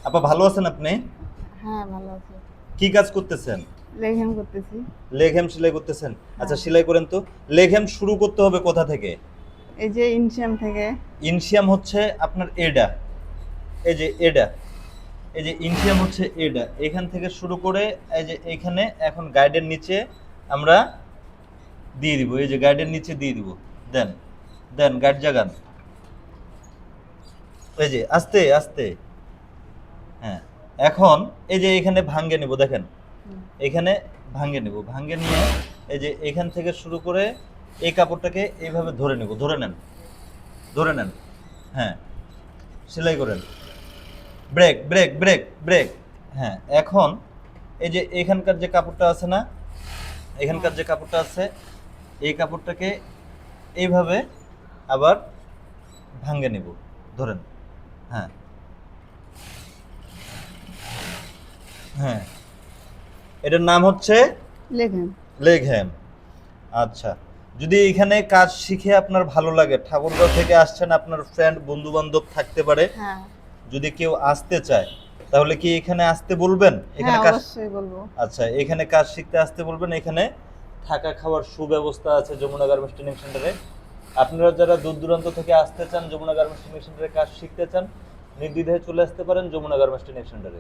আপা ভালো আছেন আপনি? হ্যাঁ, ভালো আছি। কি কাজ করতেছেন? লেখাম করতেছি। লেগ হেম সেলাই করতেছেন? আচ্ছা হ্যাঁ। সেলাই করেন তো। লেগ হেম শুরু করতে হবে কোথা থেকে? এই যে ইনশিয়াম থেকে। ইনসিয়াম হচ্ছে আপনার এডা, এই যে এডা, এই যে ইনসিয়াম হচ্ছে এডা, এখান থেকে শুরু করে এই যে এইখানে এখন গাইডের নিচে আমরা দিয়ে দিব, এই যে গাইডের নিচে দিয়ে দিব। দেন, দেন গাইড জাগান, এই যে আস্তে আস্তে। হ্যাঁ, এখন এই যে এখানে ভাঙ্গে নেব, দেখেন হুম। এখানে ভাঙ্গে নেব, ভাঙ্গে নিয়ে এই যে এখান থেকে শুরু করে এই কাপড়টাকে এইভাবে ধরে নেব, ধরে নেন, ধরে নেন। হ্যাঁ, সেলাই করেন। Break break break break. হ্যাঁ, এখন এই যে এখানকার যে কাপড়টা আছে না, এখানকার হ্যাঁ। যে কাপড়টা আছে, এই কাপড়টাকে এইভাবে আবার ভাঙ্গে নেব, ধরেন। হ্যাঁ, হ্যাঁ, এটার নাম হচ্ছে লেখাম। লেগ হ্যাম। আচ্ছা, যদি এখানে কাজ শিখে আপনার ভালো লাগে, ঠাকুরগাঁও থেকে আসছেন, আপনার ফ্রেন্ড বন্ধু বান্ধব থাকতে পারে, হ্যাঁ। যদি কেউ আসতে চায় তাহলে কি এখানে আসতে বলবেন? হ্যাঁ, এখানে কাজ, অবশ্যই বলবো। আচ্ছা এখানে কাজ শিখতে আসতে বলবেন। এখানে থাকা খাওয়ার সুব্যবস্থা আছে যমুনা গার্মেন্টস ট্রেনিং সেন্টারে। আপনারা যারা দূর দূরান্ত থেকে আসতে চান, যমুনা গার্মেন্টস ট্রেনিং সেন্টারে কাজ শিখতে চান, নির্দ্বিধায় চলে আসতে পারেন যমুনা গার্মেন্টস ট্রেনিং সেন্টারে।